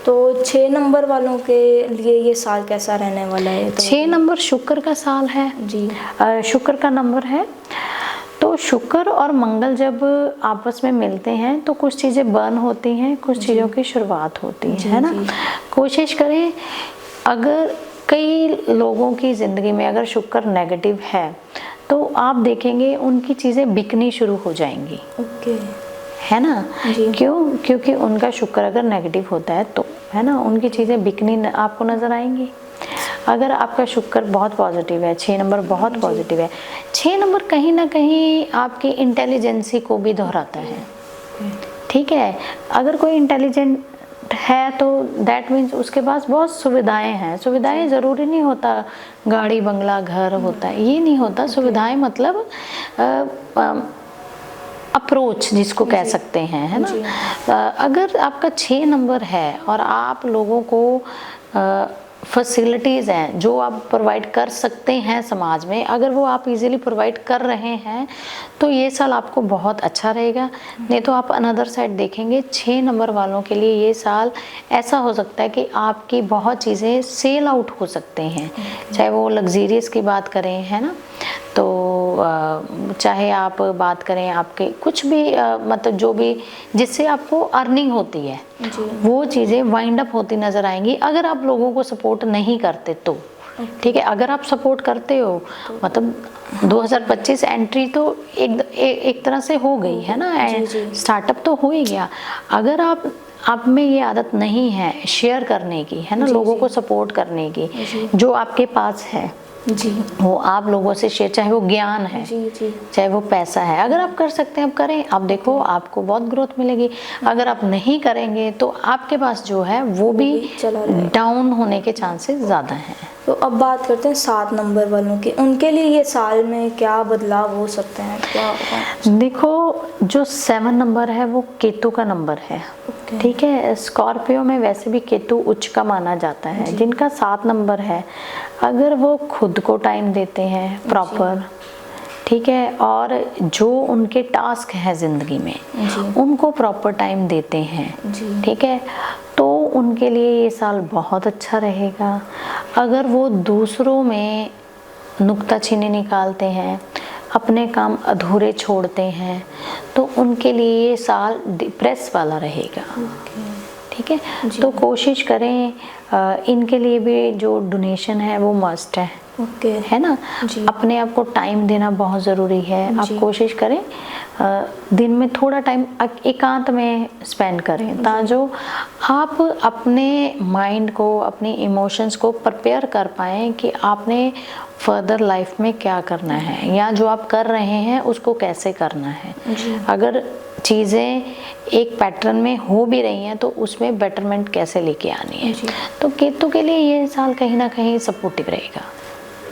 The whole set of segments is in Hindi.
तो 6 नंबर वालों के लिए ये साल कैसा रहने वाला है? तो 6 नंबर शुक्र का साल है जी। शुक्र का नंबर है। तो शुक्र और मंगल जब आपस में मिलते हैं तो कुछ चीज़ें बर्न होती हैं, कुछ चीज़ों की शुरुआत होती है ना। कोशिश करें, अगर कई लोगों की ज़िंदगी में अगर शुक्र नेगेटिव है तो आप देखेंगे उनकी चीज़ें बिकनी शुरू हो जाएंगी। ओके। है ना। क्यों? क्योंकि उनका शुक्र अगर नेगेटिव होता है तो है ना, उनकी चीज़ें बिकनी आपको नज़र आएंगी। अगर आपका शुक्र बहुत पॉजिटिव है, 6 नंबर बहुत पॉजिटिव है, 6 नंबर कहीं ना कहीं आपकी इंटेलिजेंसी को भी दोहराता है। ठीक है, अगर कोई इंटेलिजेंट है तो दैट मीन्स उसके पास बहुत सुविधाएं हैं। सुविधाएं ज़रूरी नहीं होता गाड़ी बंगला घर होता है, ये नहीं होता। सुविधाएं मतलब अप्रोच जिसको कह सकते हैं, है ना। अगर आपका 6 नंबर है और आप लोगों को फैसिलिटीज़ हैं जो आप प्रोवाइड कर सकते हैं समाज में, अगर वो आप इजीली प्रोवाइड कर रहे हैं तो ये साल आपको बहुत अच्छा रहेगा। नहीं तो आप अनदर साइड देखेंगे 6 नंबर वालों के लिए ये साल ऐसा हो सकता है कि आपकी बहुत चीज़ें सेल आउट हो सकते हैं। चाहे वो लग्जीरियस की बात करें, है ना, तो चाहे आप बात करें आपके कुछ भी मतलब जो भी जिससे आपको अर्निंग होती है वो चीज़ें वाइंड अप होती नज़र आएंगी अगर आप लोगों को सपोर्ट नहीं करते तो। ठीक है, अगर आप सपोर्ट करते हो मतलब 2025 एंट्री तो एक तरह से हो गई है ना, स्टार्टअप तो हो ही गया। अगर आप में ये आदत नहीं है शेयर करने की, है ना, लोगों को सपोर्ट करने की, जो आपके पास है जी, वो आप लोगों से शेयर, चाहे वो ज्ञान है चाहे वो पैसा है, अगर आप कर सकते हैं आप करें। आप देखो आपको बहुत ग्रोथ मिलेगी। अगर आप नहीं करेंगे तो आपके पास जो है वो भी डाउन होने के चांसेस ज़्यादा हैं। तो अब बात करते हैं 7 नंबर वालों की, उनके लिए ये साल में क्या बदलाव हो सकते हैं, क्या होगा? देखो, जो 7 नंबर है वो केतु का नंबर है। ठीक है, स्कॉर्पियो में वैसे भी केतु उच्च का माना जाता है। जिनका 7 नंबर है, अगर वो खुद को टाइम देते हैं प्रॉपर, ठीक है, और जो उनके टास्क हैं ज़िंदगी में उनको प्रॉपर टाइम देते हैं, ठीक है, तो उनके लिए ये साल बहुत अच्छा रहेगा। अगर वो दूसरों में नुक्ताचीनी निकालते हैं, अपने काम अधूरे छोड़ते हैं, तो उनके लिए ये साल डिप्रेस वाला रहेगा। ठीक है, तो कोशिश करें इनके लिए भी जो डोनेशन है वो मस्ट है। है ना, अपने आप को टाइम देना बहुत ज़रूरी है। आप कोशिश करें दिन में थोड़ा टाइम एकांत में स्पेंड करें, ताकि आप अपने माइंड को, अपने इमोशंस को प्रिपेयर कर पाएँ कि आपने फर्दर लाइफ में क्या करना है या जो आप कर रहे हैं उसको कैसे करना है। अगर चीज़ें एक पैटर्न में हो भी रही हैं तो उसमें बेटरमेंट कैसे लेके आनी है। तो केतु के लिए ये साल कहीं ना कहीं सपोर्टिव रहेगा।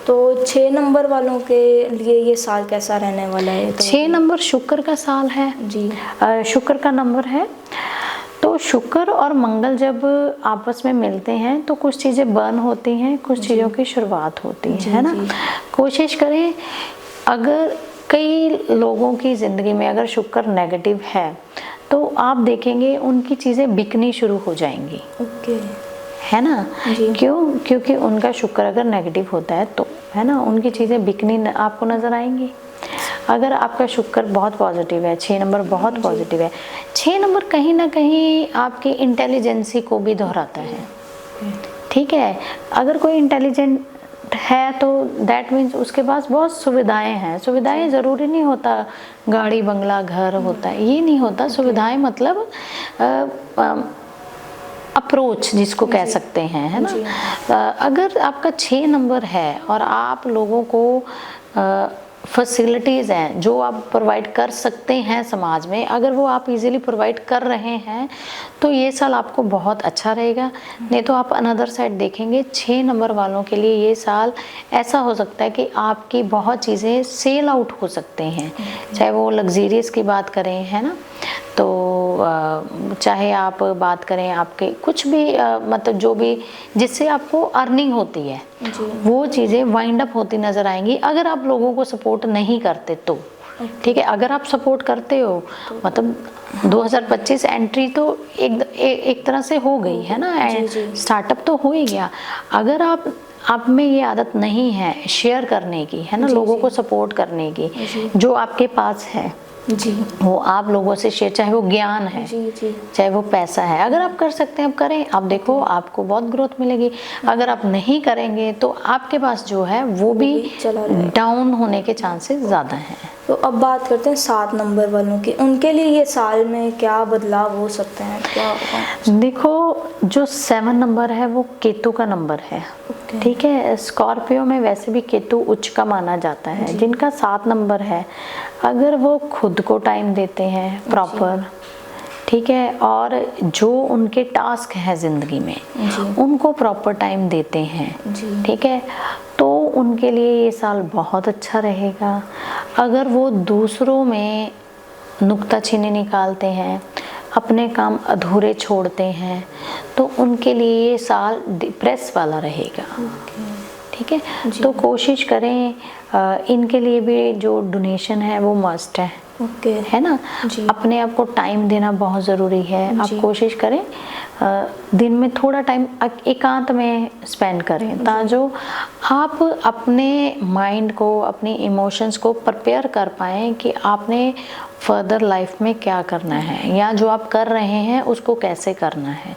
तो 6 नंबर वालों के लिए ये साल कैसा रहने वाला है? तो 6 नंबर शुक्र का साल है जी, शुक्र का नंबर है। तो शुक्र और मंगल जब आपस में मिलते हैं तो कुछ चीज़ें बर्न होती हैं, कुछ चीज़ों की शुरुआत होती है ना। कोशिश करें, अगर कई लोगों की ज़िंदगी में अगर शुक्र नेगेटिव है तो आप देखेंगे उनकी चीज़ें बिकनी शुरू हो जाएंगी। है ना। क्यों? क्योंकि उनका शुक्र अगर नेगेटिव होता है तो, है ना, उनकी चीज़ें बिकनी आपको नज़र आएंगी। अगर आपका शुक्र बहुत पॉजिटिव है, 6 नंबर बहुत पॉजिटिव है, 6 नंबर कहीं ना कहीं आपकी इंटेलिजेंसी को भी दोहराता है। ठीक है, अगर कोई इंटेलिजेंट है तो दैट मीन्स उसके पास बहुत सुविधाएं हैं। सुविधाएं ज़रूरी नहीं होता गाड़ी बंगला घर होता है, ये नहीं होता। सुविधाएं मतलब अप्रोच जिसको कह सकते हैं, है ना। अगर आपका 6 नंबर है और आप लोगों को फैसिलिटीज़ हैं जो आप प्रोवाइड कर सकते हैं समाज में, अगर वो आप इजीली प्रोवाइड कर रहे हैं तो ये साल आपको बहुत अच्छा रहेगा। नहीं तो आप अनदर साइड देखेंगे 6 नंबर वालों के लिए ये साल ऐसा हो सकता है कि आपकी बहुत चीज़ें सेल आउट हो सकते हैं। चाहे वो लग्जीरियस की बात करें, है ना, तो चाहे आप बात करें आपके कुछ भी मतलब जो भी जिससे आपको अर्निंग होती है वो चीज़ें वाइंड अप होती नज़र आएंगी अगर आप लोगों को सपोर्ट नहीं करते तो। ठीक है, अगर आप सपोर्ट करते हो मतलब 2025 एंट्री तो एक तरह से हो गई है ना, स्टार्टअप तो हो ही गया। अगर आप में ये आदत नहीं है शेयर करने की, है ना, लोगों को सपोर्ट करने की, जो आपके पास है जी, वो आप लोगों से शेयर, चाहे वो ज्ञान है, चाहे वो पैसा है, अगर आप कर सकते हैं आप करें। आप देखो आपको बहुत ग्रोथ मिलेगी। अगर आप नहीं करेंगे तो आपके पास जो है वो भी डाउन होने के चांसेस ज़्यादा हैं। तो अब बात करते हैं 7 नंबर वालों की, उनके लिए ये साल में क्या बदलाव हो सकते हैं, क्या? देखो जो 7 नंबर है वो केतु का नंबर है, ठीक है। स्कॉर्पियो में वैसे भी केतु उच्च का माना जाता है। जिनका 7 नंबर है, अगर वो खुद को टाइम देते हैं प्रॉपर, ठीक है, और जो उनके टास्क है ज़िंदगी में उनको प्रॉपर टाइम देते हैं, ठीक है, तो उनके लिए ये साल बहुत अच्छा रहेगा। अगर वो दूसरों में नुक्ताचीनी निकालते हैं, अपने काम अधूरे छोड़ते हैं, तो उनके लिए ये साल डिप्रेस वाला रहेगा, ठीक है। तो कोशिश करें, इनके लिए भी जो डोनेशन है वो मस्ट है, है ना। अपने आप को टाइम देना बहुत ज़रूरी है। आप कोशिश करें दिन में थोड़ा टाइम एकांत में स्पेंड करें, ताकि आप अपने माइंड को, अपनी इमोशंस को प्रिपेयर कर पाएँ कि आपने फर्दर लाइफ में क्या करना है, या जो आप कर रहे हैं उसको कैसे करना है।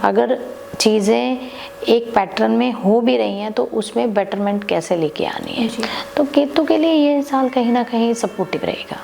अगर चीज़ें एक पैटर्न में हो भी रही हैं तो उसमें बेटरमेंट कैसे लेके आनी है। तो केतु के लिए ये साल कहीं ना कहीं सपोर्टिव रहेगा।